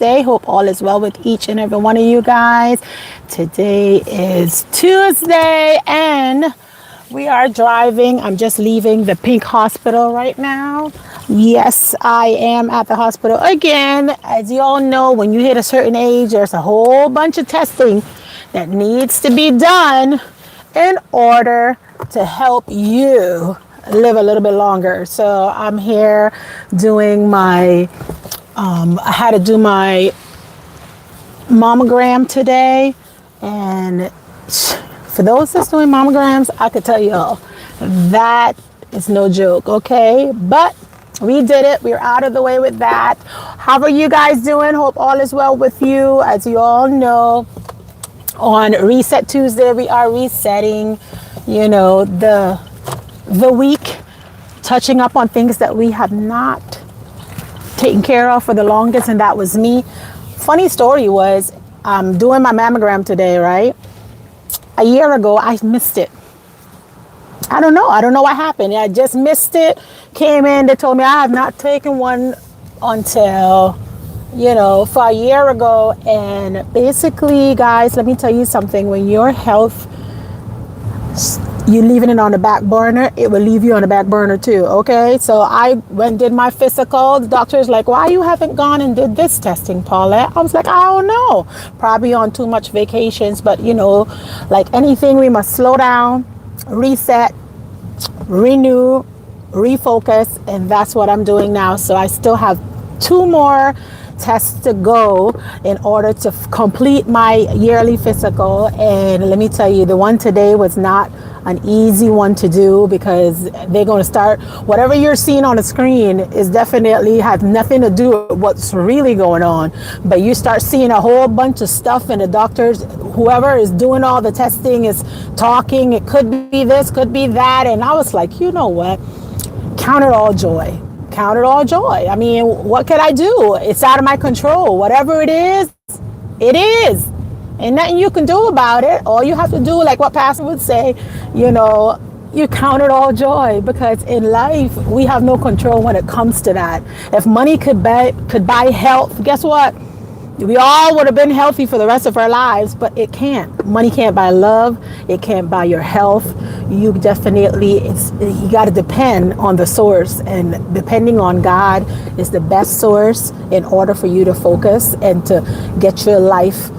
Tuesday. Hope all is well with each and every one of you guys. Today is Tuesday and we are driving. I'm just leaving the Pink Hospital right now. Yes, I am at the hospital again. As you all know, when you hit a certain age, there's a whole bunch of testing that needs to be done in order to help you live a little bit longer. So I'm here doing my, I had to do my mammogram today. And for those that's doing mammograms, I could tell you all, that is no joke, okay? But we did it. We're out of the way with that. How are you guys doing? Hope all is well with you. As you all know, on Reset Tuesday, we are resetting, the week, touching up on things that we have not taken care of for the longest, and that was me. Funny story was, I'm doing my mammogram today, right? A year ago, I missed it. I don't know what happened. I just missed it. Came in, they told me I have not taken one until, for a year ago. And basically, guys, let me tell you something. When your health, you're leaving it on the back burner, it will leave you on the back burner too, okay? So I went and did my physical. The doctor's like, why you haven't gone and did this testing, Paulette? I was like, I don't know. Probably on too much vacations, but like anything, we must slow down, reset, renew, refocus, and that's what I'm doing now. So I still have 2 more tests to go in order to complete my yearly physical. And let me tell you, the one today was not an easy one to do, because they're going to start, whatever you're seeing on the screen is definitely has nothing to do with what's really going on. But you start seeing a whole bunch of stuff, and the doctors, whoever is doing all the testing, is talking. It could be this, could be that. And I was like, you know what? Count it all joy. Count it all joy. I mean, what can I do? It's out of my control. Whatever it is, it is. And nothing you can do about it. All you have to do, like what Pastor would say, you count it all joy, because in life, we have no control when it comes to that. If money could buy health, guess what? We all would have been healthy for the rest of our lives, but it can't. Money can't buy love. It can't buy your health. You definitely, you got to depend on the source, and depending on God is the best source in order for you to focus and to get your life,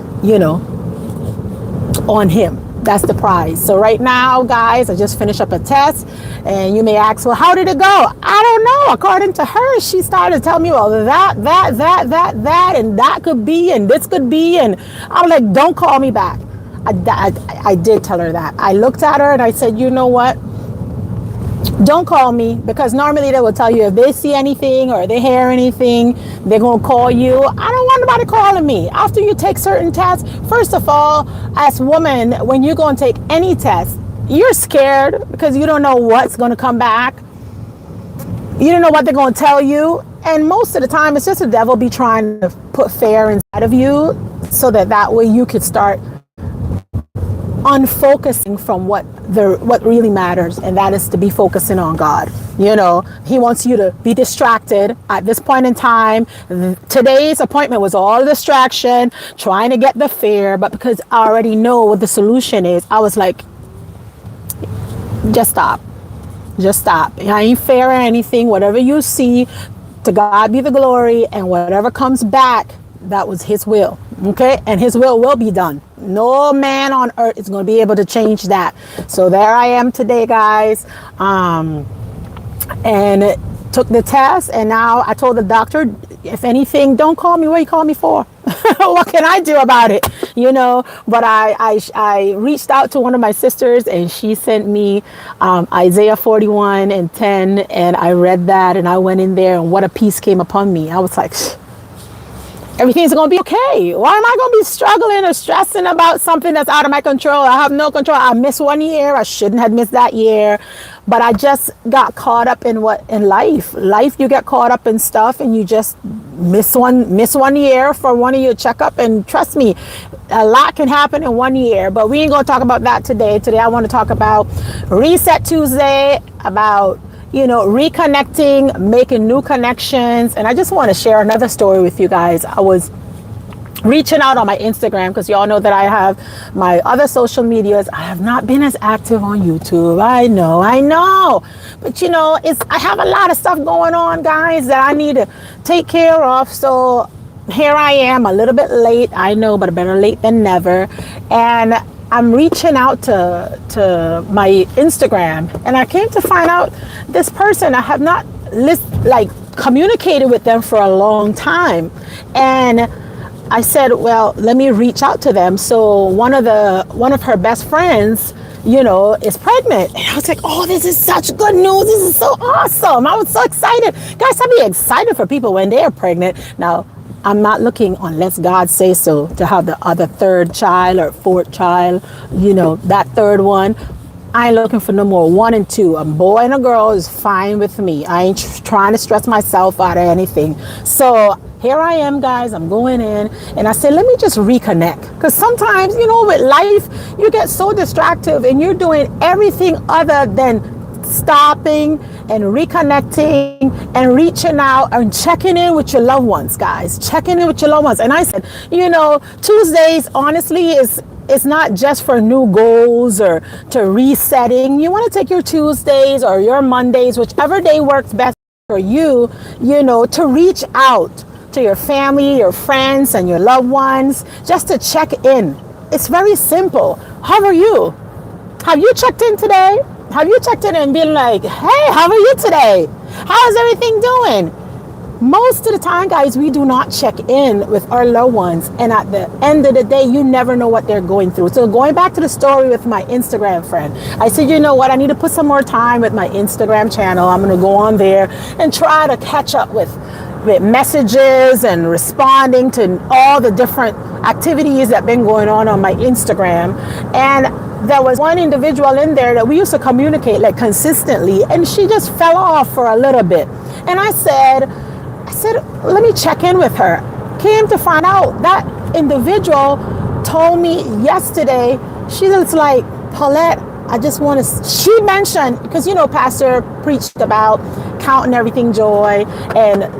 on Him. That's the prize. So right now, guys, I just finished up a test, and you may ask, well, how did it go? I don't know. According to her, she started to tell me, well, that, and that could be, and this could be. And I was like, don't call me back. I did tell her that. I looked at her and I said, you know what? Don't call me, because normally they will tell you if they see anything or they hear anything, they're going to call you. I don't want nobody calling me. After you take certain tests, first of all, as women, when you go and take any test, you're scared because you don't know what's going to come back. You don't know what they're going to tell you. And most of the time, it's just the devil be trying to put fear inside of you so that way you could start unfocusing from what really matters, and that is to be focusing on God. He wants you to be distracted at this point in time. Today's appointment was all distraction, trying to get the fear, but because I already know what the solution is, I was like, just stop. I ain't fearing anything. Whatever you see, to God be the glory, and whatever comes back, that was His will. Okay, and His will be done. No man on earth is going to be able to change that. So there I am today, guys. And took the test, and now I told the doctor, if anything, don't call me. What you call me for? What can I do about it? But I reached out to one of my sisters, and she sent me Isaiah 41:10, and I read that, and I went in there, and what a peace came upon me. I was like, everything's going to be okay. Why am I going to be struggling or stressing about something that's out of my control? I have no control. I missed 1 year. I shouldn't have missed that year. But I just got caught up in life. Life, you get caught up in stuff, and you just miss 1 year for one of your checkup. And trust me, a lot can happen in 1 year. But we ain't going to talk about that today. Today, I want to talk about Reset Tuesday, about reconnecting, making new connections. And I just want to share another story with you guys. I was reaching out on my Instagram, because y'all know that I have my other social medias. I have not been as active on YouTube. I know. But it's I have a lot of stuff going on, guys, that I need to take care of. So here I am, a little bit late, I know, but better late than never. And I'm reaching out to my Instagram, and I came to find out this person, I have not communicated with them for a long time. And I said, well, let me reach out to them. So one of her best friends, is pregnant. And I was like, oh, this is such good news. This is so awesome. I was so excited. Guys, I'd be excited for people when they're pregnant. Now, I'm not looking, unless God says so, to have the other third child or fourth child, that third one. I ain't looking for no more 1 and 2. A boy and a girl is fine with me. I ain't trying to stress myself out of anything. So here I am, guys. I'm going in, and I said, let me just reconnect. Because sometimes, with life, you get so distracted and you're doing everything other than stopping and reconnecting and reaching out and checking in with your loved ones, guys. Checking in with your loved ones. And I said, Tuesdays, honestly, it's not just for new goals or to resetting. You want to take your Tuesdays or your Mondays, whichever day works best for you, to reach out to your family, your friends, and your loved ones, just to check in. It's very simple. How are you? Have you checked in today? Have you checked in and been like, hey, how are you today? How's everything doing? Most of the time, guys, we do not check in with our loved ones. And at the end of the day, you never know what they're going through. So going back to the story with my Instagram friend, I said, you know what? I need to put some more time with my Instagram channel. I'm going to go on there and try to catch up with messages and responding to all the different activities that have been going on my Instagram. And there was one individual in there that we used to communicate consistently, and she just fell off for a little bit. And I said, let me check in with her. Came to find out that individual told me yesterday, she was like, Paulette, I just want to, she mentioned, because, Pastor preached about counting everything joy, and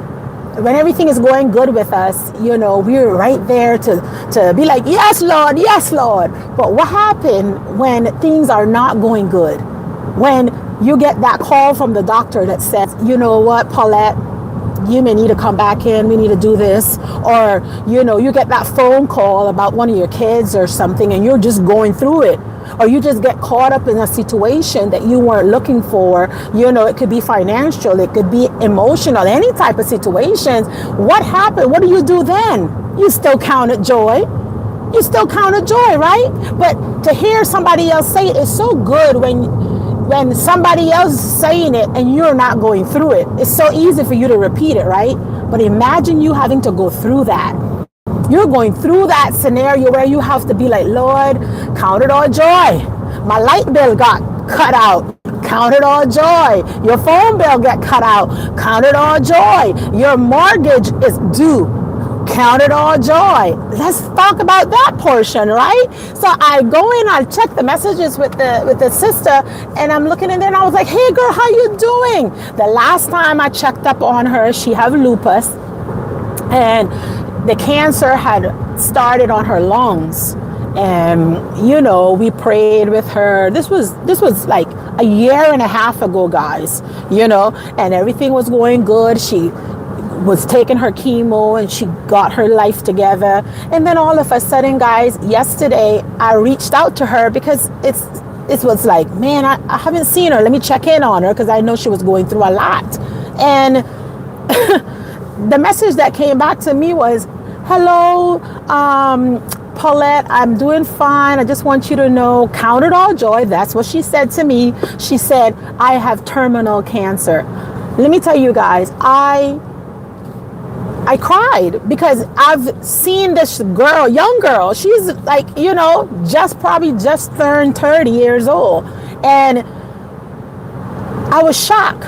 when everything is going good with us, we're right there to be like, yes, Lord, yes, Lord. But what happened when things are not going good? When you get that call from the doctor that says, you know what, Paulette, you may need to come back in, we need to do this. Or, you get that phone call about one of your kids or something, and you're just going through it. Or you just get caught up in a situation that you weren't looking for. It could be financial, it could be emotional, any type of situations. What happened? What do you do then? You still counted joy. You still counted joy, right? But to hear somebody else say it is so good when somebody else is saying it and you're not going through it. It's so easy for you to repeat it, right? But imagine you having to go through that. You're going through that scenario where you have to be like, Lord, count it all joy. My light bill got cut out. Count it all joy. Your phone bill got cut out. Count it all joy. Your mortgage is due. Count it all joy. Let's talk about that portion, right? So I go in, I check the messages with the sister, and I'm looking in there, and I was like, hey girl, how you doing? The last time I checked up on her, she had lupus, and the cancer had started on her lungs. And we prayed with her. This was like a year and a half ago, guys, and everything was going good. She was taking her chemo and she got her life together. And then all of a sudden, guys, yesterday I reached out to her because it was like, man, I haven't seen her. Let me check in on her, because I know she was going through a lot. And the message that came back to me was, hello, Paulette, I'm doing fine. I just want you to know, count it all joy. That's what she said to me. She said, I have terminal cancer. Let me tell you guys, I cried, because I've seen this girl, young girl. She's like, probably just turned 30 years old. And I was shocked.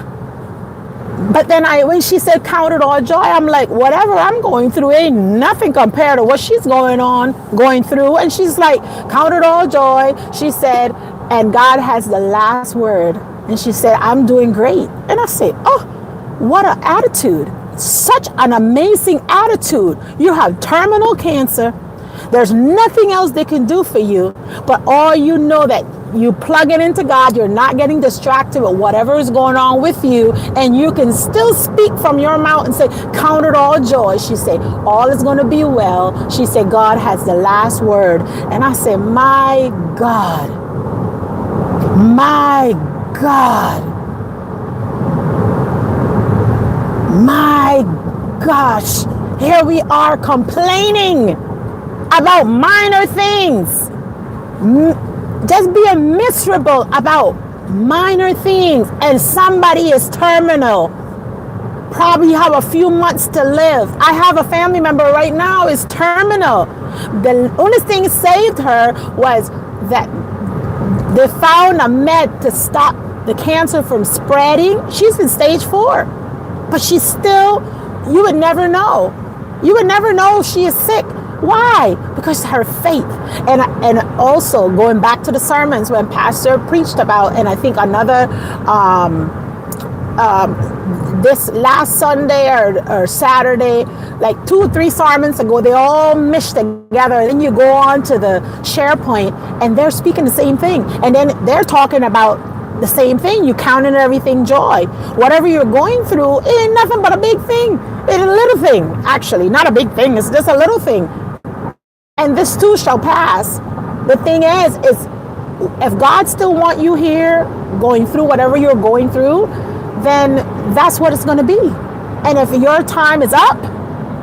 But then when she said count it all joy, I'm like, whatever I'm going through ain't nothing compared to what she's going through. And she's like, count it all joy. She said, and God has the last word. And she said, I'm doing great. And I said, oh, what an attitude. such an amazing attitude. You have terminal cancer. There's nothing else they can do for you, but all you know that you plug it into God, you're not getting distracted with whatever is going on with you, and you can still speak from your mouth and say, count it all joy. She said, all is going to be well. She said, God has the last word. And I said, my God, my God, my gosh, here we are complaining about minor things. Just being miserable about minor things, and somebody is terminal, probably have a few months to live. I have a family member right now is terminal. The only thing saved her was that they found a med to stop the cancer from spreading. She's in stage 4, but she's still, you would never know. You would never know she is sick. Why? Because her faith. And also going back to the sermons when Pastor preached about, and I think another this last Sunday or Saturday, like 2 or 3 sermons ago, they all meshed together, and then you go on to the SharePoint and they're speaking the same thing, and then they're talking about the same thing. You counting everything joy. Whatever you're going through, it ain't nothing but a big thing. It's a little thing, actually, not a big thing. It's just a little thing. And this too shall pass. The thing is if God still want you here, going through whatever you're going through, then that's what it's going to be. And if your time is up,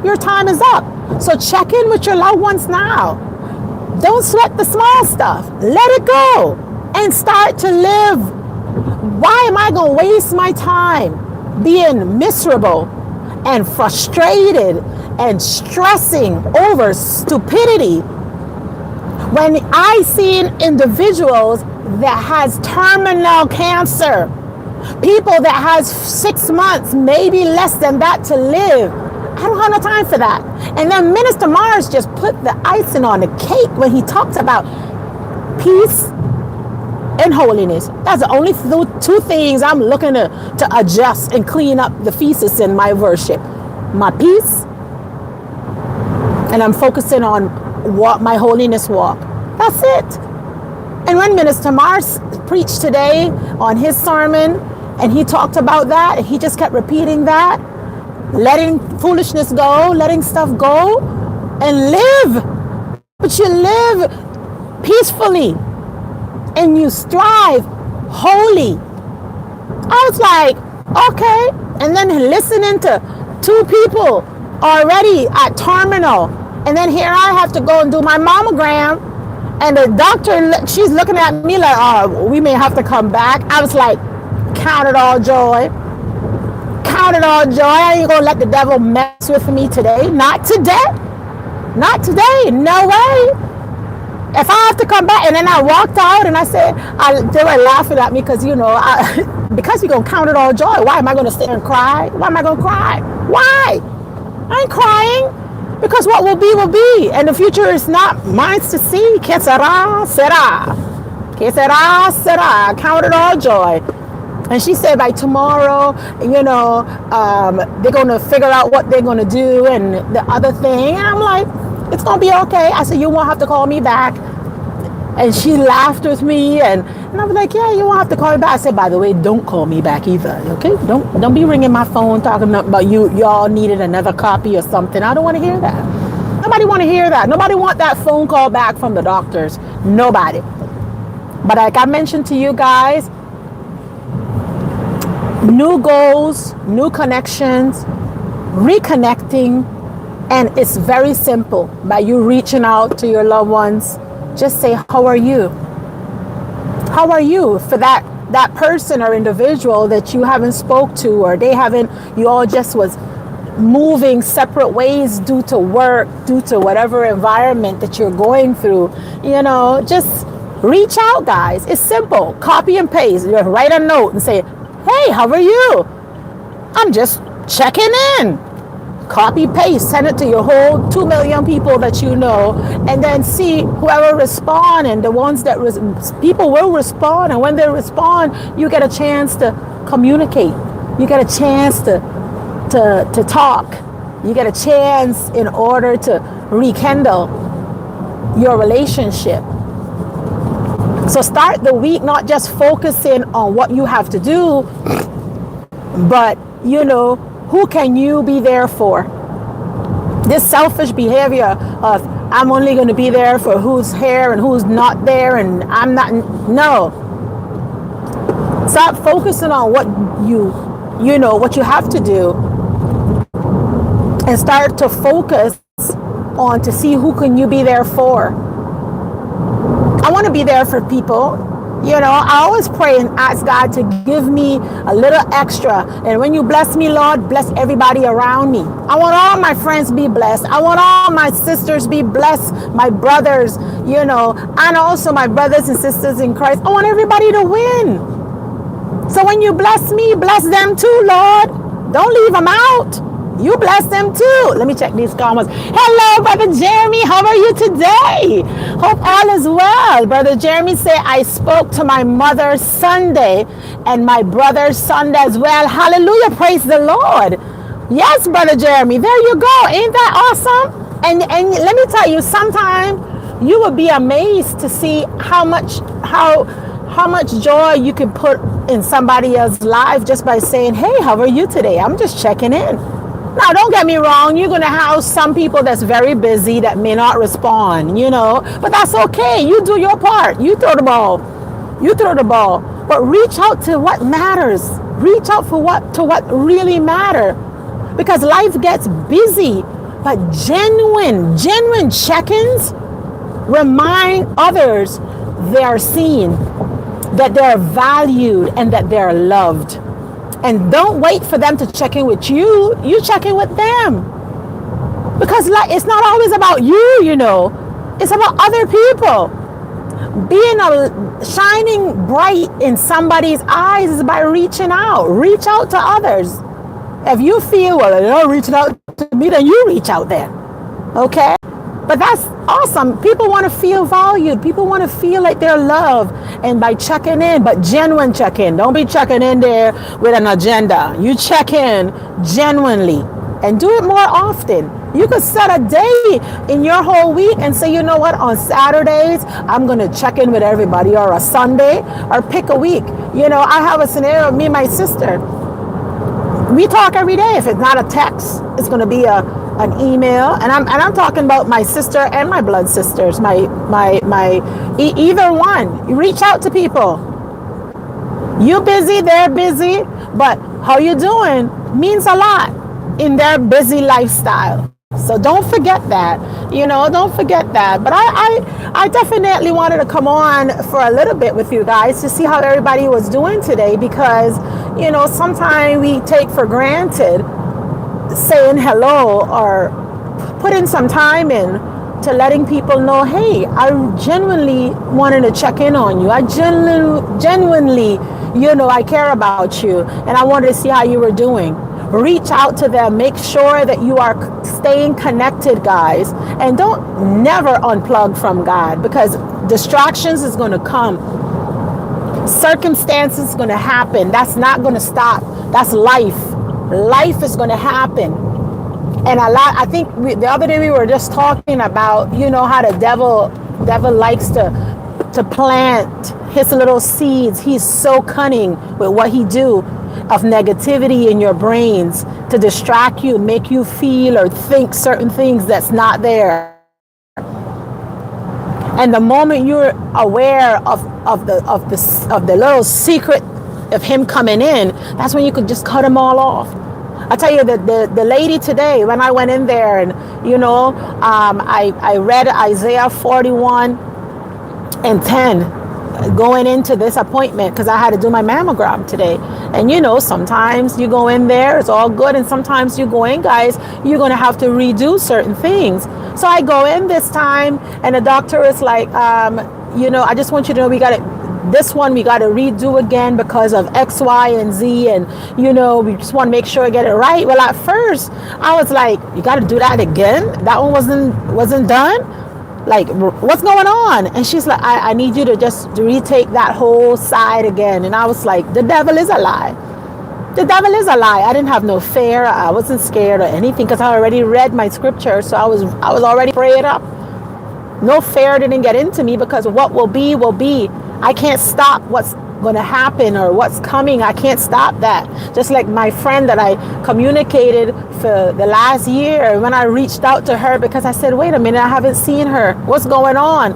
your time is up. So check in with your loved ones now. Don't sweat the small stuff. Let it go and start to live. Why am I going to waste my time being miserable and frustrated and stressing over stupidity when I see individuals that has terminal cancer, people that has 6 months, maybe less than that to live? I don't have no time for that. And then Minister Mars just put the icing on the cake when he talked about peace and holiness. That's the only 2 things I'm looking to adjust and clean up the feces in my worship. My peace, and I'm focusing on what my holiness walk. That's it. And when Minister Mars preached today on his sermon, and he talked about that, and he just kept repeating that, letting foolishness go, letting stuff go, and live. But you live peacefully, and you strive holy. I was like, okay. And then listening to 2 people already at terminal, and then here I have to go and do my mammogram, and the doctor, she's looking at me like, oh, we may have to come back. I was like, count it all joy. Count it all joy. I ain't gonna let the devil mess with me today. Not today. Not today. No way. If I have to come back. And then I walked out and I said, they were laughing at me because, because you're going to count it all joy. Why am I going to sit and cry? Why am I going to cry? Why? I ain't crying, because what will be. And the future is not mine to see. Que sera, sera. Que sera, sera. Count it all joy. And she said by tomorrow, they're going to figure out what they're going to do and the other thing. And I'm like, it's going to be okay. I said, you won't have to call me back. And she laughed with me, and I was like, yeah, you won't have to call me back. I said, by the way, don't call me back either, okay? Don't be ringing my phone talking about y'all needed another copy or something. I don't want to hear that. Nobody want to hear that. Nobody want that phone call back from the doctors. Nobody. But like I mentioned to you guys, new goals, new connections, reconnecting, and it's very simple. By you reaching out to your loved ones, just say, how are you? How are you? For that person or individual that you haven't spoke to, or they haven't, you all just was moving separate ways due to work, due to whatever environment that you're going through, just reach out, guys. It's simple. Copy and paste. You write a note and say, hey, how are you? I'm just checking in. Copy, paste, send it to your whole 2 million people that you know, and then see whoever respond, and the ones that people will respond, and when they respond, you get a chance to communicate. You get a chance to to talk. You get a chance in order to rekindle your relationship. So start the week not just focusing on what you have to do, but who can you be there for? This selfish behavior of I'm only going to be there for who's here and who's not there, and I'm not. No. Stop focusing on what what you have to do, and start to focus on to see who can you be there for. I want to be there for people. I always pray and ask God to give me a little extra. And when you bless me, Lord, bless everybody around me. I want all my friends be blessed. I want all my sisters be blessed, my brothers, and also my brothers and sisters in Christ. I want everybody to win. So when you bless me, bless them too, Lord. Don't leave them out. You bless them too. Let me check these comments. Hello, Brother Jeremy. How are you today? Hope all is well. Brother Jeremy say, I spoke to my mother Sunday and my brother Sunday as well. Hallelujah. Praise the Lord. Yes, Brother Jeremy. There you go. Ain't that awesome? And let me tell you, sometime you will be amazed to see how much joy you can put in somebody else's life just by saying, hey, how are you today? I'm just checking in. Now, don't get me wrong. You're going to have some people that's very busy that may not respond, but that's okay. You do your part. You throw the ball. But reach out to what matters. Reach out to what really matter, because life gets busy. But genuine check-ins remind others they are seen, that they're valued, and that they're loved. And don't wait for them to check in with you. You check in with them. Because it's not always about you, It's about other people. Being shining bright in somebody's eyes is by reaching out. Reach out to others. If you feel, well, they're not reaching out to me, then you reach out then. Okay? But that's awesome. People want to feel valued. People want to feel like they're loved. And by checking in, but genuine check-in. Don't be checking in there with an agenda. You check in genuinely and do it more often. You could set a day in your whole week and say, you know what, on Saturdays, I'm going to check in with everybody, or a Sunday, or pick a week. I have a scenario of me and my sister. We talk every day. If it's not a text, it's going to be an email, and I'm talking about my sister and my blood sisters, either one. You reach out to people. You busy, they're busy, but how you doing means a lot in their busy lifestyle. So don't forget that. Don't forget that. But I definitely wanted to come on for a little bit with you guys to see how everybody was doing today, because sometimes we take for granted saying hello or putting some time in to letting people know, hey, I genuinely wanted to check in on you. I genuinely, I care about you, and I wanted to see how you were doing. Reach out to them. Make sure that you are staying connected, guys, and don't never unplug from God, because distractions is going to come. Circumstances is going to happen. That's not going to stop. That's life. Life is going to happen. And I think the other day we were just talking about, how the devil likes to plant his little seeds. He's so cunning with what he do of negativity in your brains to distract you, make you feel or think certain things that's not there. And the moment you're aware of the little secret of him coming in, that's when you could just cut him all off. I tell you that the lady today, when I went in there and, I read Isaiah 41:10 going into this appointment, because I had to do my mammogram today. And, sometimes you go in there, it's all good. And sometimes you go in, guys, you're going to have to redo certain things. So I go in this time and the doctor is like, I just want you to know we got to redo again because of X, Y, and Z. And, we just want to make sure I get it right. Well, at first I was like, you got to do that again? That one wasn't done? Like, what's going on? And she's like, I need you to just retake that whole side again. And I was like, the devil is a lie. The devil is a lie. I didn't have no fear. I wasn't scared or anything because I already read my scripture. So I was already prayed up. No fear didn't get into me because what will be will be. I can't stop what's going to happen or what's coming. I can't stop that. Just like my friend that I communicated for the last year, when I reached out to her because I said, wait a minute, I haven't seen her. What's going on?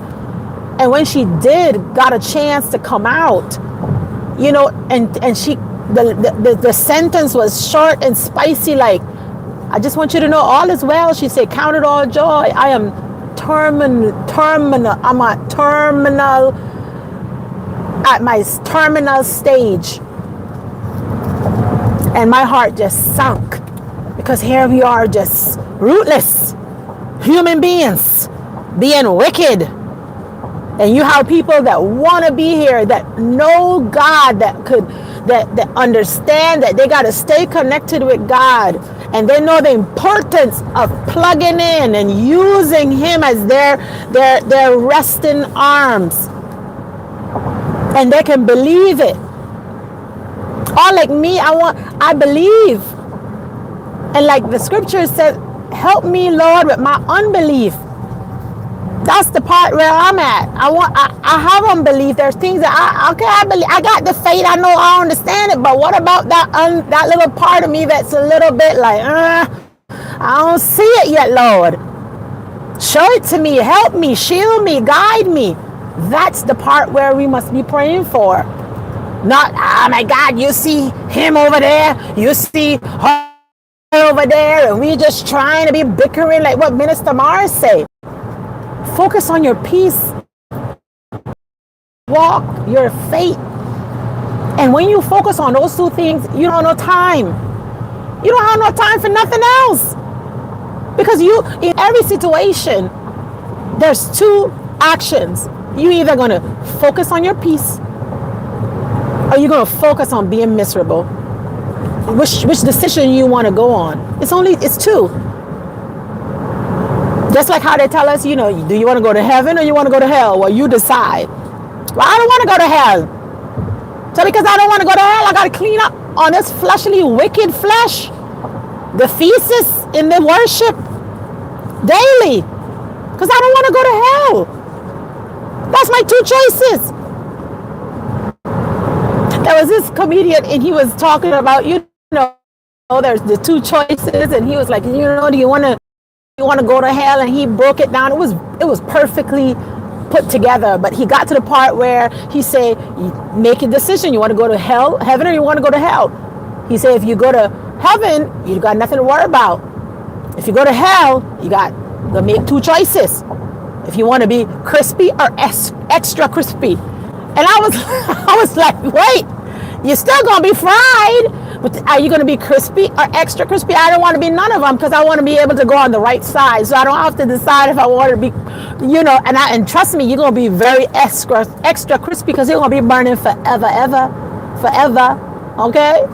And when she did, got a chance to come out, you know, and she, the sentence was short and spicy, like, I just want you to know all is well. She said, count it all joy. I am I'm at my terminal stage. And my heart just sunk because here we are, just rootless human beings being wicked. And you have people that want to be here, that know God, that understand that they got to stay connected with God, and they know the importance of plugging in and using Him as their resting arms, and they can believe it. Or like me, I believe, and like the scripture says, help me, Lord, with my unbelief. That's the part where I'm at. I have unbelief. There's things that I believe. I got the faith. I know I understand it. But what about that little part of me that's a little bit like, I don't see it yet, Lord. Show it to me. Help me. Shield me. Guide me. That's the part where we must be praying for. Not, oh my God, you see him over there. You see her over there. And we just trying to be bickering like what Minister Mars say. Focus on your peace. Walk your faith. And when you focus on those two things, you don't have no time. You don't have no time for nothing else. Because in every situation, there's two actions. You either going to focus on your peace or you're going to focus on being miserable. Which decision you want to go on? It's two. Just like how they tell us, you know, do you want to go to heaven or you want to go to hell? Well, you decide. Well, I don't want to go to hell. So because I don't want to go to hell, I got to clean up on this fleshly, wicked flesh. The thesis in the worship daily. Because I don't want to go to hell. That's my two choices. There was this comedian and he was talking about, you know, there's the two choices. And he was like, you know, do you want to go to hell? And he broke it down. It was perfectly put together, but he got to the part where he said, make a decision. You want to go to heaven, or you want to go to hell? He said, if you go to heaven, you got nothing to worry about. If you go to hell, you got to make two choices. If you want to be crispy or extra crispy. And I was like, wait, you're still going to be fried. But are you going to be crispy or extra crispy? I don't want to be none of them because I want to be able to go on the right side. So I don't have to decide if I want to be, you know, and trust me, you're going to be very extra crispy because you're going to be burning forever. Okay?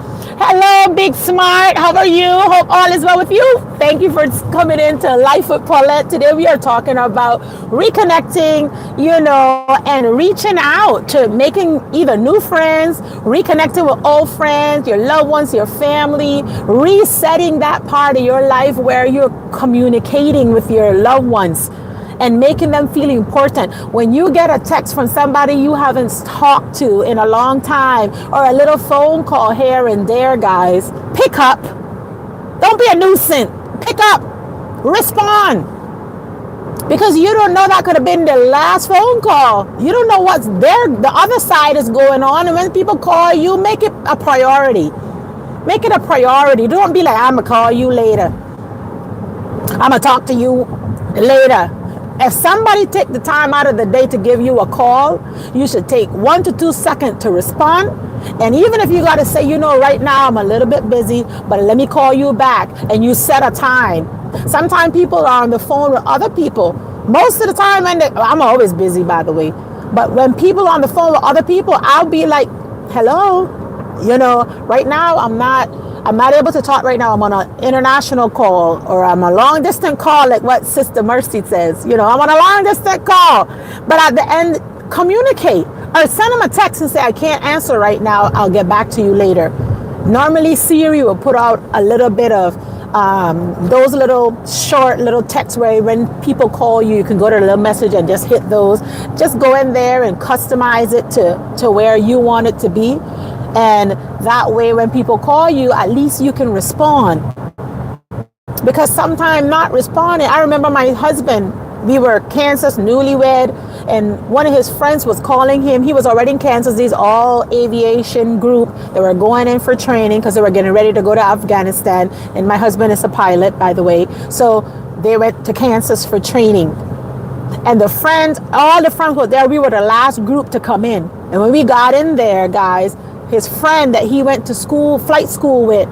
Hello, Big Smart. How are you? Hope all is well with you. Thank you for coming into Life with Paulette. Today we are talking about reconnecting, you know, and reaching out to making either new friends, reconnecting with old friends, your loved ones, your family, resetting that part of your life where you're communicating with your loved ones and making them feel important. When you get a text from somebody you haven't talked to in a long time, or a little phone call here and there, guys, pick up. Don't be a nuisance. Pick up. Respond. Because you don't know, that could have been the last phone call. You don't know what's there. The other side is going on. And when people call you, make it a priority. Make it a priority. Don't be like, I'm going to call you later. I'm going to talk to you later. If somebody take the time out of the day to give you a call, you should take 1 to 2 seconds to respond. And even if you got to say, you know, right now I'm a little bit busy, but let me call you back, and you set a time. Sometimes people are on the phone with other people. Most of the time, I'm always busy, by the way. But when people are on the phone with other people, I'll be like, hello, you know, right now I'm not able to talk right now. I'm on an international call, or I'm a long distance call, like what Sister Mercy says. You know, I'm on a long distance call. But at the end, communicate or send them a text and say, I can't answer right now. I'll get back to you later. Normally Siri will put out a little bit of those little short little texts where when people call you, you can go to the little message and just hit those. Just go in there and customize it to where you want it to be. And that way when people call you, at least you can respond. Because sometimes not responding, I remember my husband, we were Kansas newlywed, and one of his friends was calling him. He was already in Kansas. These all aviation group. They were going in for training because they were getting ready to go to Afghanistan. And my husband is a pilot, by the way. So they went to Kansas for training. And the friends, all the friends were there. We were the last group to come in. And when we got in there, guys, his friend that he went to school, flight school with,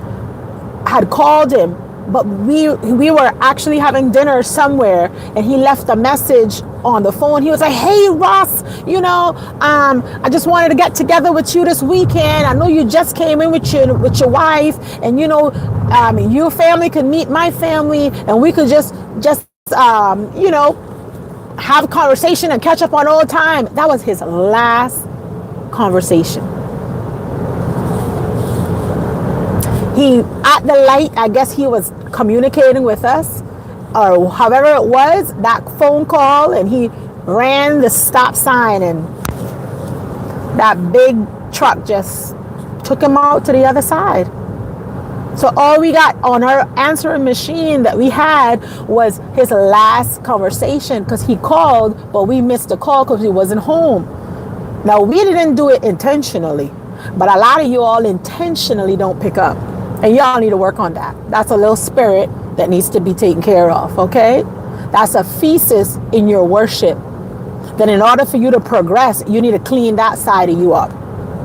had called him. But we were actually having dinner somewhere, and he left a message on the phone. He was like, "Hey Ross, I just wanted to get together with you this weekend. I know you just came in with your wife, and your family could meet my family, and we could just have a conversation and catch up on old time." That was his last conversation. He, at the light, I guess he was communicating with us, or however it was, that phone call, and he ran the stop sign, and that big truck just took him out to the other side. So all we got on our answering machine that we had was his last conversation, because he called, but we missed the call because he wasn't home. Now, we didn't do it intentionally, but a lot of you all intentionally don't pick up. And y'all need to work on that. That's a little spirit that needs to be taken care of, okay? That's a thesis in your worship. Then in order for you to progress, you need to clean that side of you up,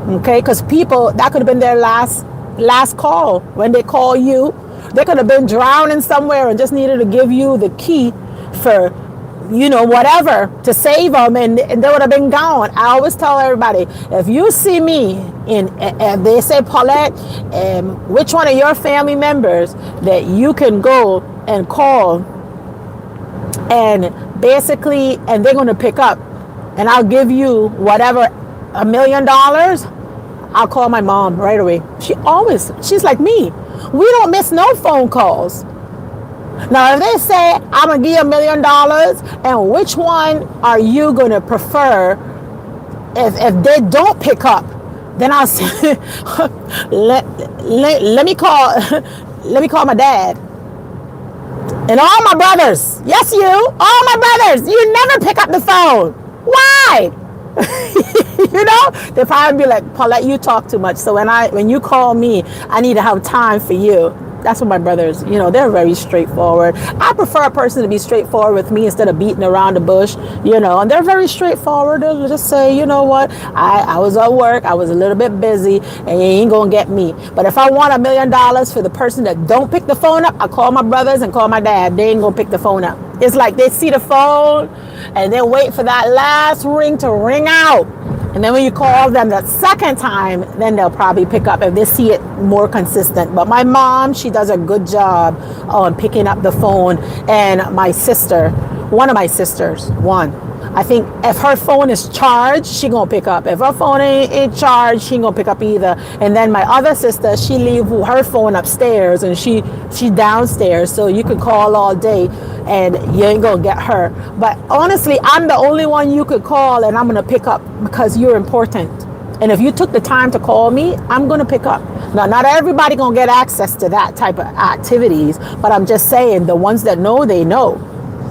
okay? Because people, that could have been their last call. When they call you, they could have been drowning somewhere and just needed to give you the key for, whatever, to save them, and they would have been gone. I always tell everybody, if you see me and they say, "Paulette, which one of your family members that you can go and call and basically, and they're going to pick up, and I'll give you whatever, $1 million, I'll call my mom right away." She's like me. We don't miss no phone calls. Now, if they say, "I'm going to give you $1 million, and which one are you going to prefer?" If they don't pick up, then I'll say, let me call my dad. And all my brothers, yes, all my brothers, you never pick up the phone. Why? They probably be like, "Paulette, you talk too much. So when you call me, I need to have time for you." That's what my brothers, they're very straightforward. I prefer a person to be straightforward with me instead of beating around the bush, and they're very straightforward. They'll just say, "You know what, I was at work, I was a little bit busy, and you ain't gonna get me." But if I want $1 million for the person that don't pick the phone up, I call my brothers and call my dad. They ain't gonna pick the phone up. It's like they see the phone and they wait for that last ring to ring out. And then when you call them that second time, then they'll probably pick up if they see it more consistent. But my mom, she does a good job on picking up the phone. And my sister, one of my sisters, I think if her phone is charged, she gonna pick up. If her phone ain't charged, she ain't gonna pick up either. And then my other sister, she leave her phone upstairs, and she downstairs, so you could call all day and you ain't gonna get her. But honestly, I'm the only one you could call, and I'm gonna pick up because you're important. And if you took the time to call me, I'm gonna pick up. Now, not everybody gonna get access to that type of activities, but I'm just saying, the ones that know, they know.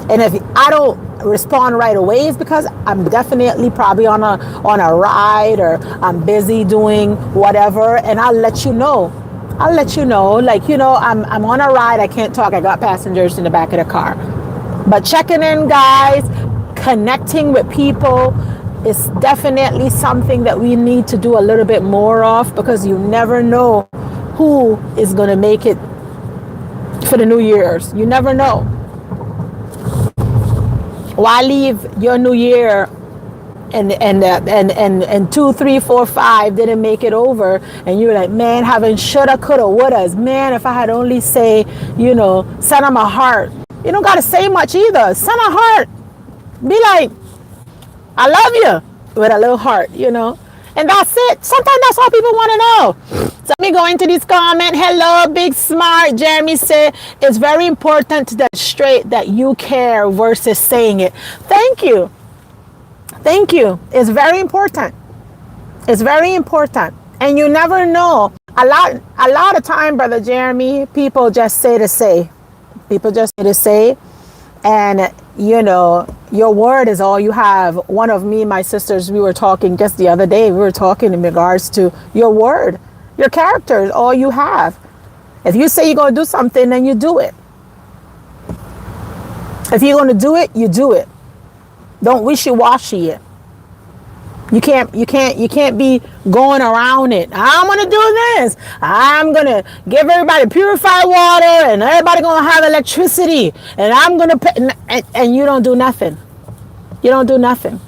And if I don't respond right away, it's because I'm definitely probably on a ride, or I'm busy doing whatever, and I'll let you know. Like, I'm on a ride, I can't talk, I got passengers in the back of the car. But checking in, guys, connecting with people is definitely something that we need to do a little bit more of, because you never know who is going to make it for the New Year's. You never know. Why leave your New Year and 2, 3, 4, 5 didn't make it over, and you're like, "Man, having shoulda, coulda, wouldas. Man, if I had only send them a heart." You don't gotta say much either. Send a heart. Be like, "I love you," with a little heart, And that's it. Sometimes that's all people want to know. So let me go into this comment. Hello, Big Smart. Jeremy said it's very important to demonstrate that you care versus saying it. Thank you. Thank you. It's very important. It's very important. And you never know. A lot of time, Brother Jeremy, people just say to say. People just say to say. And, you know, your word is all you have. One of me and my sisters, we were talking just the other day. We were talking in regards to your word. Your character is all you have. If you say you're going to do something, then you do it. If you're going to do it, you do it. Don't wishy-washy it. You can't be going around it. I'm going to do this. I'm going to give everybody purified water and everybody going to have electricity and I'm going to pay, and you don't do nothing. You don't do nothing.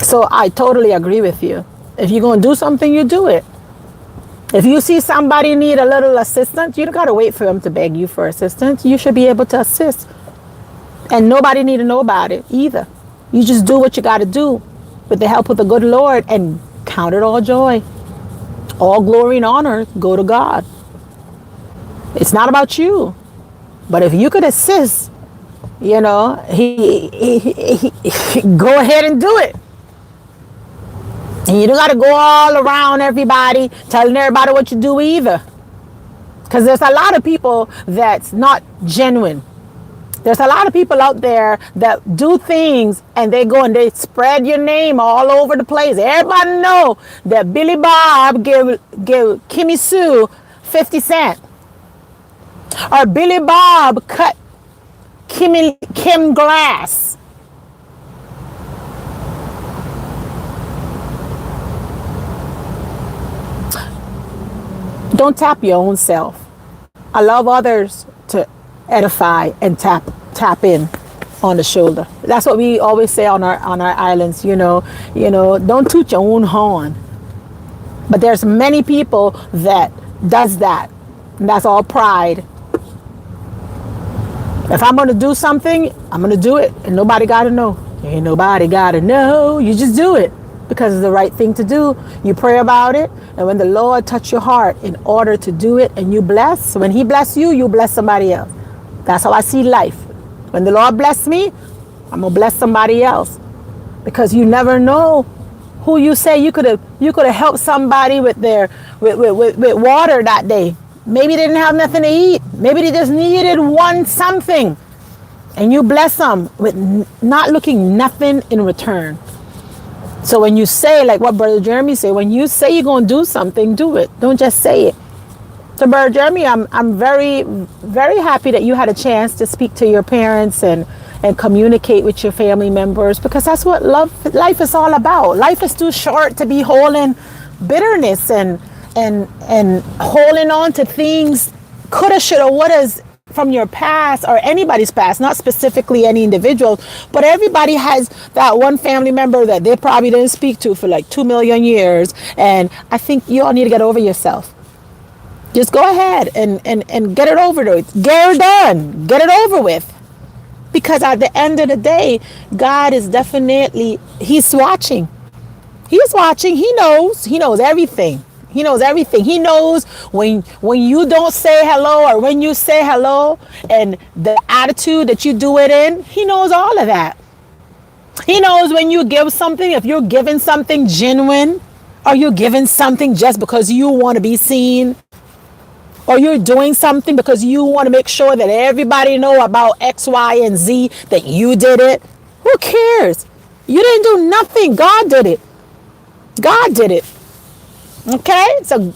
So I totally agree with you. If you're going to do something, you do it. If you see somebody need a little assistance, you don't got to wait for them to beg you for assistance. You should be able to assist. And nobody need to know about it either. You just do what you got to do with the help of the good Lord and count it all joy. All glory and honor go to God. It's not about you. But if you could assist, you know, he go ahead and do it. And you don't got to go all around everybody telling everybody what you do either. Because there's a lot of people that's not genuine. There's a lot of people out there that do things and they go and they spread your name all over the place. Everybody know that Billy Bob give Kimmy Sue 50 cents. Or Billy Bob cut Kim glass. Don't tap your own self. Allow others to edify and tap in on the shoulder. That's what we always say on our islands, you know, don't toot your own horn. But there's many people that does that. And that's all pride. If I'm going to do something, I'm going to do it. And nobody got to know. Ain't nobody got to know. You just do it because it's the right thing to do. You pray about it. And when the Lord touch your heart in order to do it and you bless, when he bless you, you bless somebody else. That's how I see life. When the Lord bless me, I'm going to bless somebody else. Because you never know who you say you could have helped somebody with their with water that day. Maybe they didn't have nothing to eat. Maybe they just needed one something. And you bless them with not looking nothing in return. So when you say, like what Brother Jeremy said, when you say you're going to do something, do it. Don't just say it. So Brother Jeremy, I'm very, very happy that you had a chance to speak to your parents and communicate with your family members, because that's what life is all about. Life is too short to be holding bitterness and holding on to things coulda, shoulda, wouldas from your past or anybody's past, not specifically any individual, but everybody has that one family member that they probably didn't speak to for like 2 million years. And I think you all need to get over yourself. Just go ahead and get it over with. Get it done. Get it over with. Because at the end of the day, God is definitely, he's watching. He's watching. He knows. He knows everything. He knows everything. He knows when you don't say hello or when you say hello and the attitude that you do it in. He knows all of that. He knows when you give something, if you're giving something genuine or you're giving something just because you want to be seen. Or you're doing something because you want to make sure that everybody know about X, Y, and Z, that you did it. Who cares? You didn't do nothing. God did it. God did it. Okay? So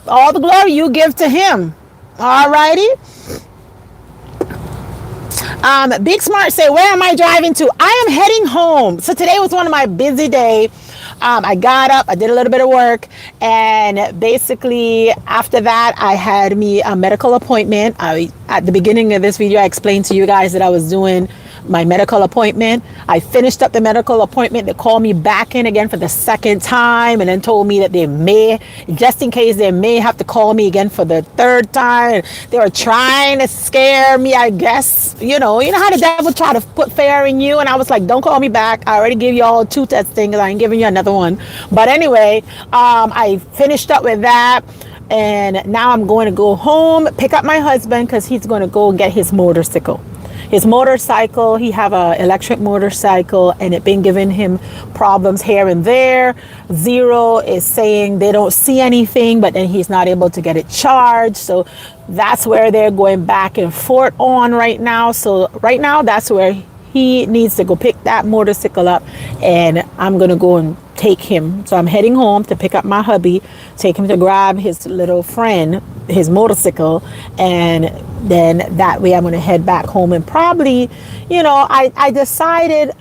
all the glory you give to him. All righty. Big Smart say, where am I driving to? I am heading home. So today was one of my busy days. I got up, I did a little bit of work, and basically after that, I had me a medical appointment. At the beginning of this video, I explained to you guys that I was doing my medical appointment. I finished up the medical appointment. They called me back in again for the second time and then told me that they may, just in case, they may have to call me again for the third time. They were trying to scare me, I guess. You know how the devil try to put fear in you. And I was like, don't call me back. I already gave you all 2 testing. I ain't giving you another one. But anyway, I finished up with that. And now I'm going to go home, pick up my husband because he's going to go get his motorcycle. He have a electric motorcycle, and it been giving him problems here and there. Zero is saying they don't see anything, but then he's not able to get it charged. So that's where they're going back and forth on right now. So right now, that's where he needs to go pick that motorcycle up, and I'm going to go and take him. So I'm heading home to pick up my hubby, take him to grab his little friend, his motorcycle, and then that way I'm going to head back home. And probably, I decided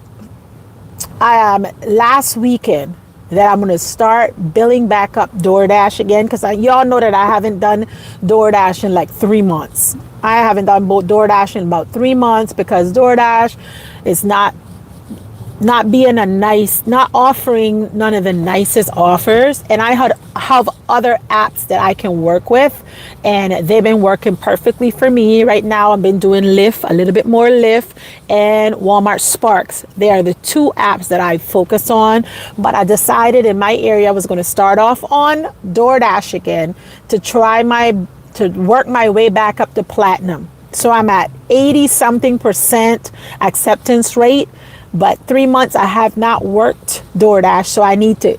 last weekend that I'm going to start billing back up DoorDash again, because y'all know that I haven't done DoorDash in like 3 months. I haven't done DoorDash in about 3 months because DoorDash is not offering none of the nicest offers. And I have other apps that I can work with, and they've been working perfectly for me. Right now I've been doing Lyft, a little bit more Lyft, and Walmart Sparks. They are the 2 apps that I focus on. But I decided in my area I was going to start off on DoorDash again to work my way back up to platinum. So I'm at 80 something % acceptance rate. But 3 months I have not worked DoorDash, so I need to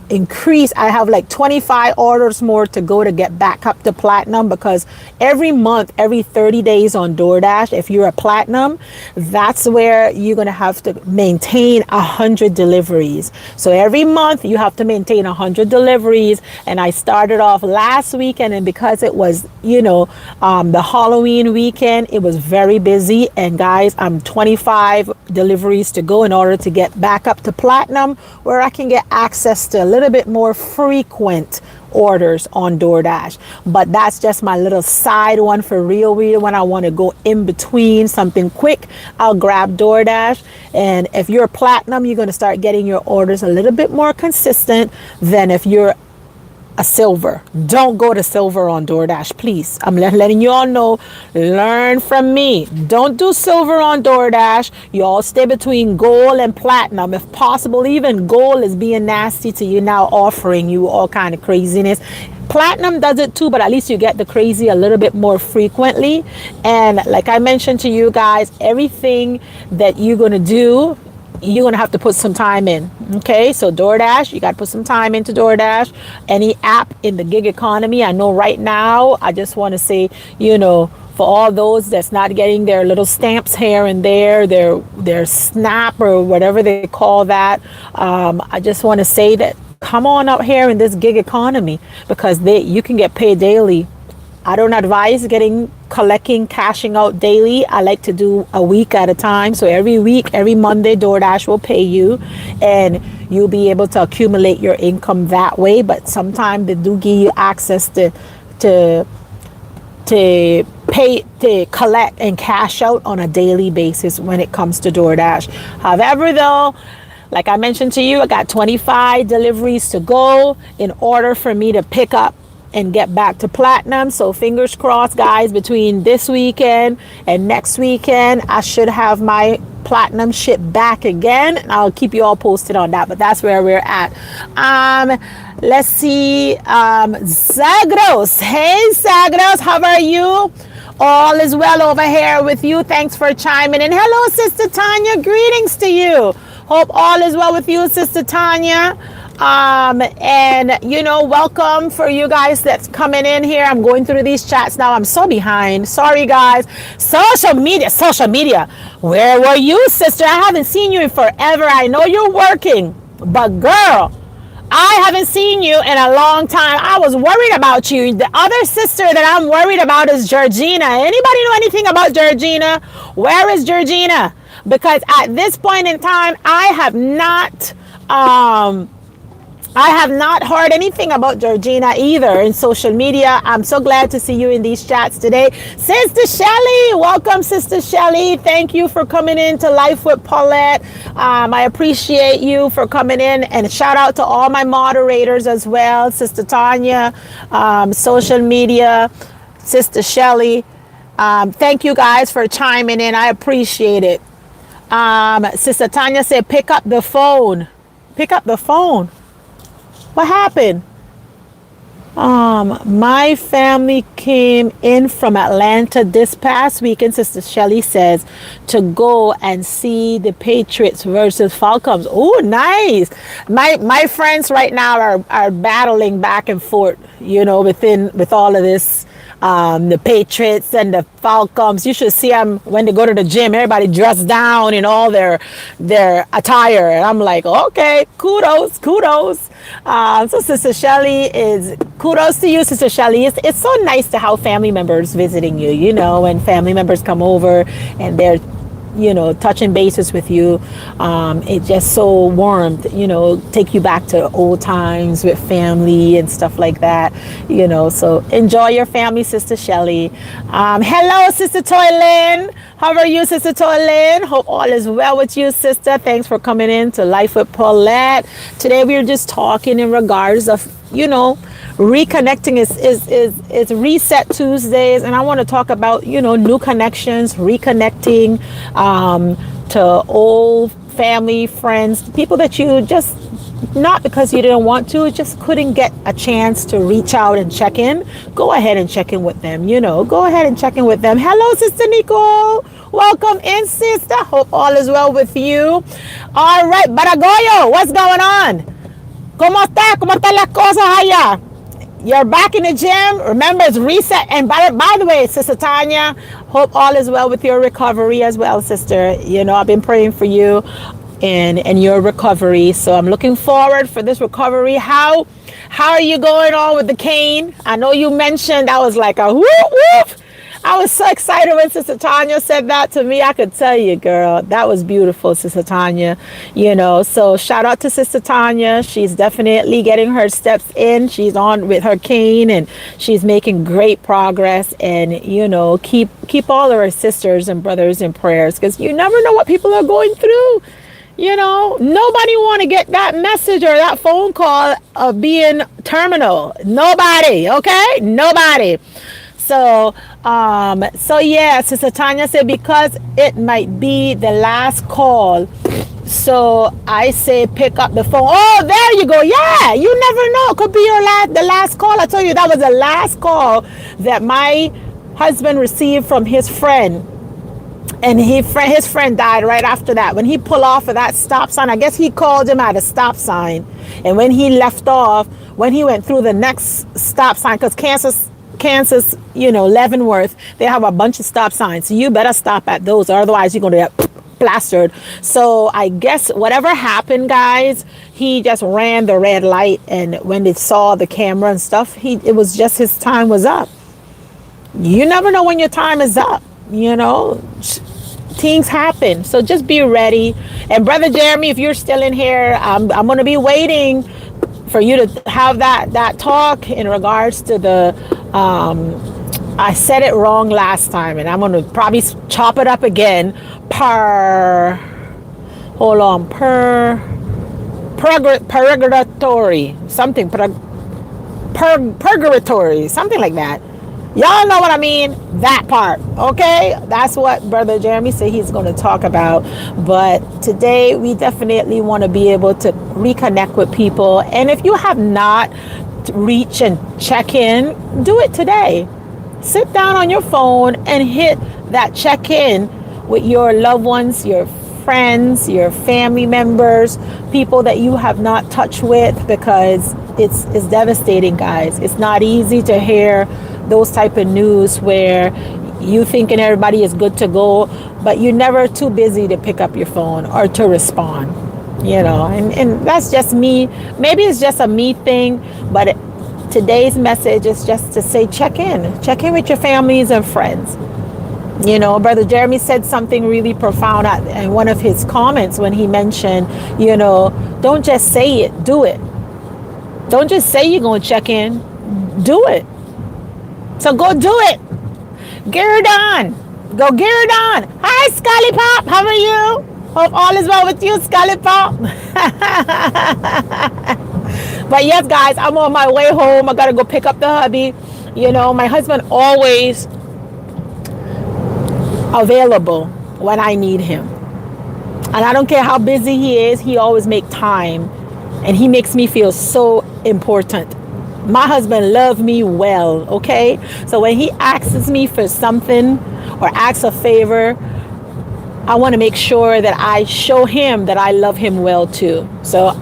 increase. I have like 25 orders more to go to get back up to platinum, because every month, every 30 days on DoorDash, if you're a platinum, that's where you're going to have to maintain 100 deliveries. So every month you have to maintain 100 deliveries. And I started off last weekend, and because it was, the Halloween weekend, it was very busy. And guys, I'm 25 deliveries to go in order to get back up to platinum, where I can get access to a little bit more frequent orders on DoorDash. But that's just my little side one for real when I want to go in between something quick. I'll grab DoorDash. And if you're platinum, you're going to start getting your orders a little bit more consistent than if you're a silver. Don't go to silver on DoorDash, please. I'm letting you all know, learn from me. Don't do silver on DoorDash. You all stay between gold and platinum. If possible, even gold is being nasty to you now, offering you all kind of craziness. Platinum does it too, but at least you get the crazy a little bit more frequently. And like I mentioned to you guys, everything that you're going to do, you're going to have to put some time in. Okay, so DoorDash, you got to put some time into DoorDash. Any app in the gig economy, I know right now, I just want to say, for all those that's not getting their little stamps here and there, their SNAP or whatever they call that, I just want to say that come on out here in this gig economy, because you can get paid daily. I don't advise cashing out daily. I like to do a week at a time. So every week, every Monday, DoorDash will pay you, and you'll be able to accumulate your income that way. But sometimes they do give you access to pay, to collect and cash out on a daily basis when it comes to DoorDash. However, though, like I mentioned to you, I got 25 deliveries to go in order for me to pick up and get back to platinum. So fingers crossed, guys, between this weekend and next weekend, I should have my platinum ship back again. And I'll keep you all posted on that. But that's where we're at. Let's see. Zagros. Hey, Zagros, how are you? All is well over here with you. Thanks for chiming in. Hello, Sister Tanya. Greetings to you. Hope all is well with you, Sister Tanya. And welcome for you guys that's coming in here. I'm going through these chats now. I'm so behind. Sorry, guys. Social media. Where were you, sister? I haven't seen you in forever. I know you're working, but girl, I haven't seen you in a long time. I was worried about you. The other sister that I'm worried about is Georgina. Anybody know anything about Georgina? Where is Georgina? Because at this point in time, I have not I have not heard anything about Georgina either in social media. I'm so glad to see you in these chats today. Sister Shelly, welcome, Sister Shelly. Thank you for coming in to Life with Paulette. I appreciate you for coming in, and shout out to all my moderators as well. Sister Tanya, social media, Sister Shelly. Thank you guys for chiming in. I appreciate it. Sister Tanya said, pick up the phone. Pick up the phone. What happened? My family came in from Atlanta this past weekend, Sister Shelly says, to go and see the Patriots versus Falcons. Oh, nice. My friends right now are battling back and forth, with all of this. The Patriots and the Falcons. You should see them when they go to the gym. Everybody dressed down in all their attire. And I'm like, okay, kudos. So Sister Shelly kudos to you, Sister Shelly. It's so nice to have family members visiting you, when family members come over and they're touching bases with you. It's just so warm, take you back to old times with family and stuff like that, so enjoy your family, Sister Shelly. Hello, Sister Toylin. How are you, Sister Toylin? Hope all is well with you, sister. Thanks for coming in to Life with Paulette. Today we are just talking in regards of, reconnecting is Reset Tuesdays, and I want to talk about new connections, reconnecting to old family, friends, people that you just, not because you didn't want to, just couldn't get a chance to reach out and check in. Go ahead and check in with them. Go ahead and check in with them. Hello, Sister Nicole. Welcome in, sister. Hope all is well with you. All right, Baragoyo, what's going on? ¿Cómo está las cosas allá? You're back in the gym. Remember, it's reset. And by the way, Sister Tanya, hope all is well with your recovery as well, sister. I've been praying for you and your recovery. So I'm looking forward for this recovery. How are you going on with the cane? I know you mentioned I was like a whoop whoop. I was so excited when Sister Tanya said that to me. I could tell you, girl, that was beautiful, Sister Tanya. So shout out to Sister Tanya. She's definitely getting her steps in. She's on with her cane and she's making great progress. And, keep all of our sisters and brothers in prayers, because you never know what people are going through. Nobody want to get that message or that phone call of being terminal. Nobody, okay? Nobody. So yeah, Sister Tanya said, because it might be the last call, so I say pick up the phone. Oh, there you go. Yeah, you never know. It could be the last call. I told you that was the last call that my husband received from his friend. And his friend died right after that. When he pulled off of that stop sign, I guess he called him at a stop sign. And when he left off, when he went through the next stop sign, because Kansas, Leavenworth, they have a bunch of stop signs. So you better stop at those, or otherwise you're going to get plastered. So I guess whatever happened, guys, he just ran the red light. And when they saw the camera and stuff, it was just his time was up. You never know when your time is up, Things happen. So just be ready. And Brother Jeremy, if you're still in here, I'm going to be waiting for you to have that talk in regards to the I said it wrong last time, and I'm going to probably chop it up again. Purgatory, something, purgatory, something like that. Y'all know what I mean? That part, okay? That's what Brother Jeremy said he's going to talk about. But today, we definitely want to be able to reconnect with people. And if you have not reached and check in, do it today. Sit down on your phone and hit that check in with your loved ones, your friends, your family members, people that you have not touched with, because it's devastating, guys. It's not easy to hear those type of news where you thinking everybody is good to go, but you're never too busy to pick up your phone or to respond, and that's just me. Maybe it's just a me thing, but today's message is just to say check in with your families and friends. Brother Jeremy said something really profound in one of his comments when he mentioned, don't just say it, do it. Don't just say you're going to check in. Do it. So go do it. Get her done. Go get her done. Hi, Scully Pop. How are you? Hope all is well with you, Scully Pop. But yes, guys, I'm on my way home. I got to go pick up the hubby. You know, my husband always available when I need him. And I don't care how busy he is, he always make time. And he makes me feel so important. My husband loves me well, okay? So when he asks me for something or asks a favor, I want to make sure that I show him that I love him well too. So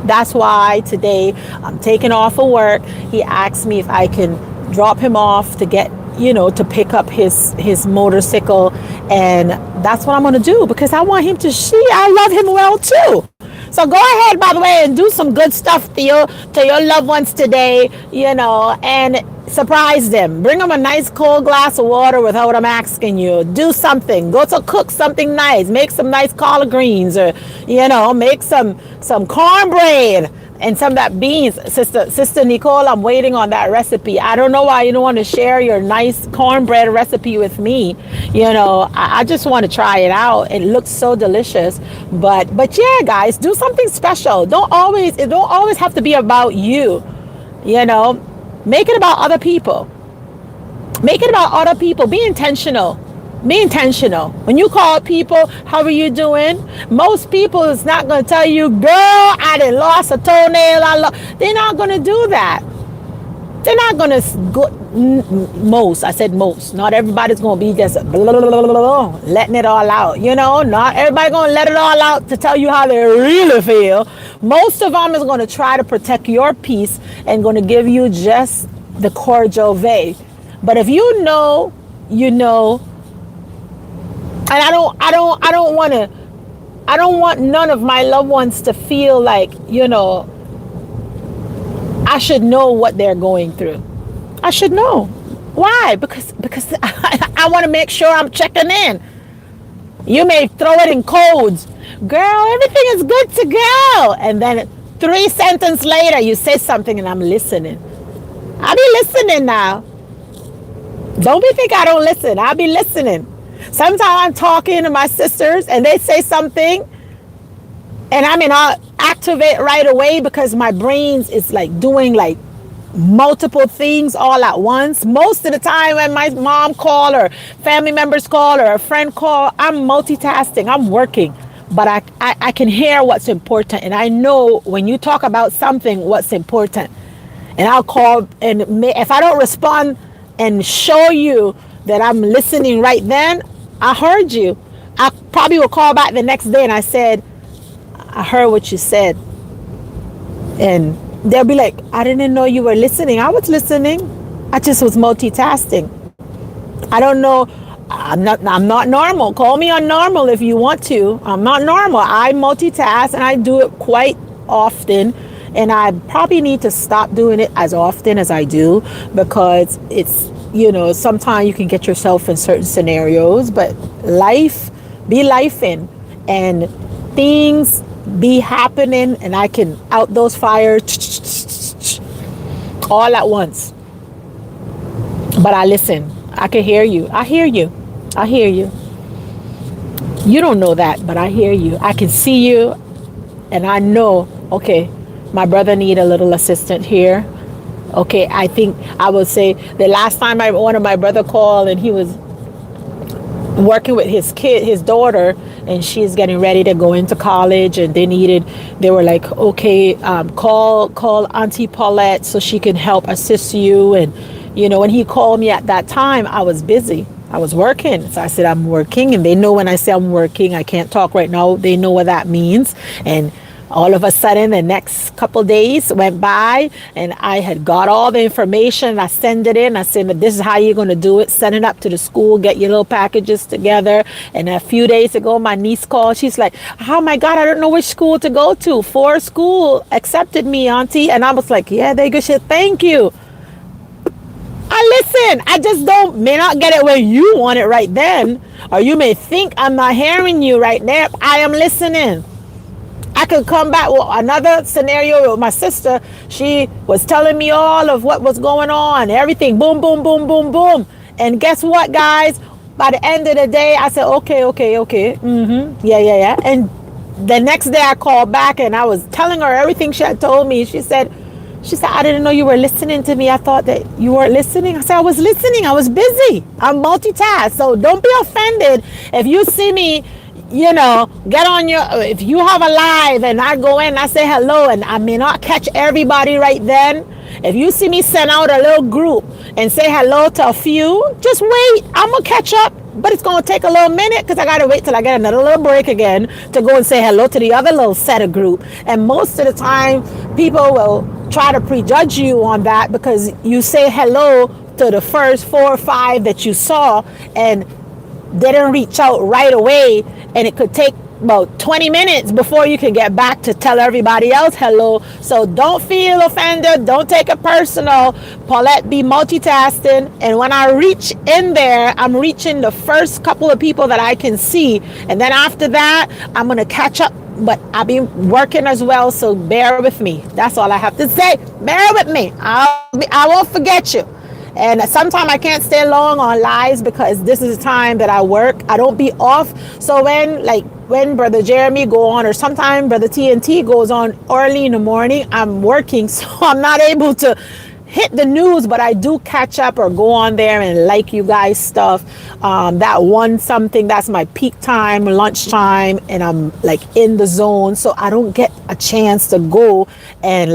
that's why today I'm taking off of work. He asked me if I can drop him off to get, to pick up his motorcycle. And that's what I'm going to do because I want him to see I love him well too. So go ahead, by the way, and do some good stuff to your loved ones today, and surprise them. Bring them a nice cold glass of water without them asking you. Do something. Go to cook something nice. Make some nice collard greens or, make some cornbread and some of that beans. Sister Nicole, I'm waiting on that recipe. I don't know why you don't want to share your nice cornbread recipe with me. I just want to try it out. It looks so delicious. But yeah, guys, do something special. It don't always have to be about you. Make it about other people. Make it about other people. Be intentional. Be intentional. When you call people, how are you doing? Most people is not going to tell you, girl, I done lost a toenail. They're not going to do that. They're not going to go. Most. I said most. Not everybody's going to be just blah, blah, blah, blah, letting it all out. Not everybody going to let it all out to tell you how they really feel. Most of them is going to try to protect your peace and going to give you just the cordial way. But if you know, and I don't want none of my loved ones to feel like, I should know what they're going through. I should know. Why? Because I want to make sure I'm checking in. You may throw it in codes. Girl, everything is good to go. And then 3 sentences later, you say something and I'm listening. I'll be listening now. Don't be think I don't listen. I'll be listening. Sometimes I'm talking to my sisters and they say something and I'll activate right away because my brains is like doing like multiple things all at once. Most of the time when my mom call or family members call or a friend call, I'm multitasking, I'm working, but I can hear what's important. And I know when you talk about something, what's important. And I'll call, and if I don't respond and show you that I'm listening right then, I heard you. I probably will call back the next day and I said, I heard what you said. And they'll be like, I didn't know you were listening. I was listening. I just was multitasking. I don't know. I'm not normal. Call me unnormal if you want to. I'm not normal. I multitask and I do it quite often. And I probably need to stop doing it as often as I do because it's, sometimes you can get yourself in certain scenarios, but life be lifing and things be happening and I can out those fires all at once. But I listen. I can hear you. I hear you. I hear you. You don't know that, but I hear you. I can see you and I know, okay, my brother need a little assistant here. Okay, I think I would say the last time one of my brother called and he was working with his daughter, and she's getting ready to go into college, and they were like, okay, call Auntie Paulette so she can help assist you. And when he called me at that time, I was busy. I was working. So I said, I'm working, and they know when I say I'm working, I can't talk right now. They know what that means. And all of a sudden, the next couple days went by and I had got all the information. I sent it in. I said, this is how you're going to do it. Send it up to the school. Get your little packages together. And a few days ago, my niece called. She's like, oh my God, I don't know which school to go to. 4 school accepted me, Auntie. And I was like, yeah, they good shit. Thank you. I listen. I just may not get it when you want it right then. Or you may think I'm not hearing you right now. I am listening. I could come back with another scenario with my sister. She was telling me all of what was going on, everything, boom, boom, boom, boom, boom. And guess what, guys? By the end of the day, I said, okay, yeah. And the next day I called back and I was telling her everything she had told me. She said, I didn't know you were listening to me. I thought that you weren't listening. I said, I was listening. I was busy. I'm multitask. So don't be offended if you see me, get on if you have a live and I go in and I say hello and I may not catch everybody right then. If you see me send out a little group and say hello to a few, just wait. I'm going to catch up. But it's going to take a little minute because I got to wait till I get another little break again to go and say hello to the other little set of group. And most of the time, people will try to prejudge you on that because you say hello to the first 4 or 5 that you saw and they didn't reach out right away. And it could take about 20 minutes before you can get back to tell everybody else hello. So don't feel offended. Don't take it personal. Paulette be multitasking. And when I reach in there, I'm reaching the first couple of people that I can see. And then after that, I'm going to catch up. But I've been working as well. So bear with me. That's all I have to say. Bear with me. I won't forget you. And sometimes I can't stay long on lives because this is the time that I work. I don't be off. So when Brother Jeremy go on, or sometimes Brother TNT goes on early in the morning, I'm working, so I'm not able to hit the news, but I do catch up or go on there and like you guys stuff. That one something, that's my peak time, lunchtime, and I'm like in the zone. So I don't get a chance to go and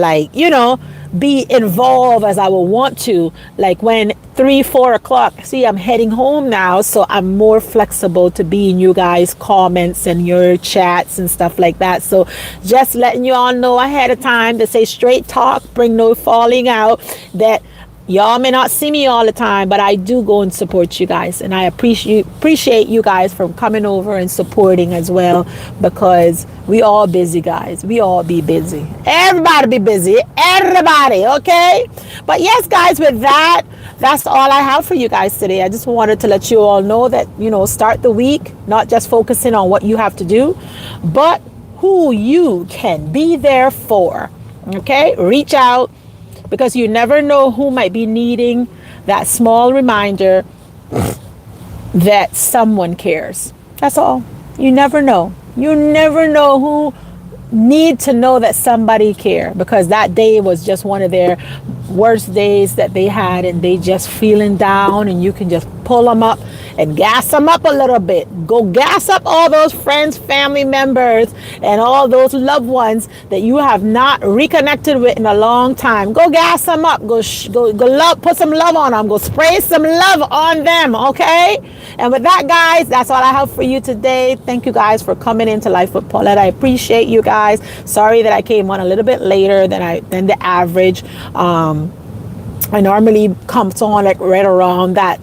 be involved as I would want to, like when 3-4 o'clock. See, I'm heading home now, so I'm more flexible to be in you guys' comments and your chats and stuff like that. So just letting you all know ahead of time to say straight talk, bring no falling out, that y'all may not see me all the time, but I do go and support you guys, and I appreciate you guys for coming over and supporting as well, because we all busy, guys. We all be busy. Everybody be busy. Everybody, okay? But yes, guys, with that, that's all I have for you guys today. I just wanted to let you all know that, start the week, not just focusing on what you have to do, but who you can be there for, okay? Reach out, because you never know who might be needing that small reminder that someone cares. That's all. You never know. You never know who need to know that somebody care, because that day was just one of their worst days that they had, and they just feeling down, and you can just pull them up and gas them up a little bit. Go gas up all those friends, family members, and all those loved ones that you have not reconnected with in a long time. Go gas them up. Go love, put some love on them. Go spray some love on them, okay? And with that, guys, that's all I have for you today. Thank you guys for coming into Life with Paulette. I appreciate you guys. Sorry that I came on a little bit later than the average. I normally come on like right around that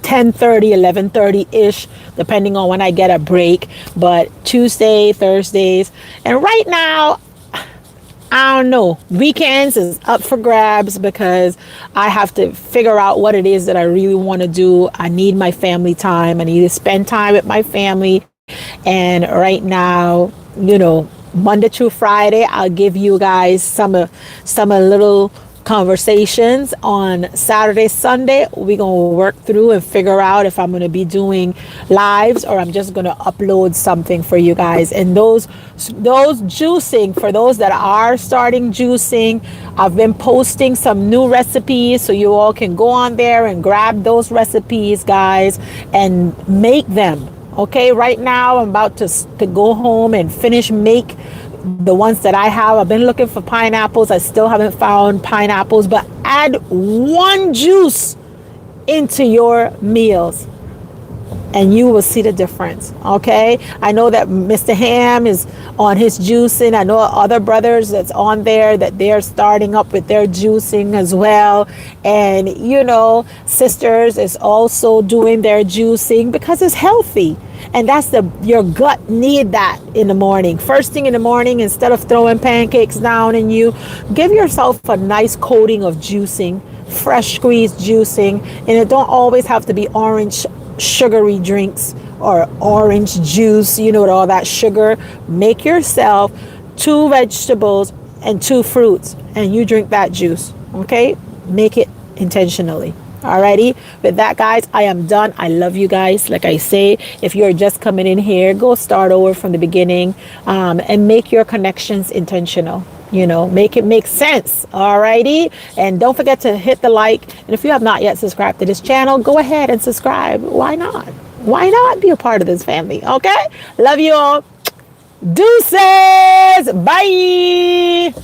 10:30, 11:30 ish, depending on when I get a break. But Tuesday, Thursdays, and right now, I don't know, weekends is up for grabs, because I have to figure out what it is that I really want to do. I need my family time. I need to spend time with my family. And right now, Monday through Friday, I'll give you guys some little conversations. On Saturday, Sunday, we're going to work through and figure out if I'm going to be doing lives or I'm just going to upload something for you guys. And those juicing, for those that are starting juicing, I've been posting some new recipes, so you all can go on there and grab those recipes, guys, and make them. Okay, right now I'm about to go home and make the ones that I have. I've been looking for pineapples. I still haven't found pineapples, but add one juice into your meals and you will see the difference. Okay, I know that Mr. Ham is on his juicing. I know other brothers that's on there that they're starting up with their juicing as well. And sisters is also doing their juicing because it's healthy. And that's your gut need that in the morning. First thing in the morning, instead of throwing pancakes down in you, give yourself a nice coating of juicing, fresh squeezed juicing. And it don't always have to be orange sugary drinks or orange juice, with all that sugar. Make yourself 2 vegetables, and 2 fruits, and you drink that juice. Okay? Make it intentionally. Alrighty, with that, guys, I am done. I love you guys. Like I say, if you're just coming in here, go start over from the beginning, and make your connections intentional. You know, make it make sense. Alrighty, and don't forget to hit the like. And if you have not yet subscribed to this channel, go ahead and subscribe. Why not? Why not be a part of this family? Okay, love you all. Deuces. Bye.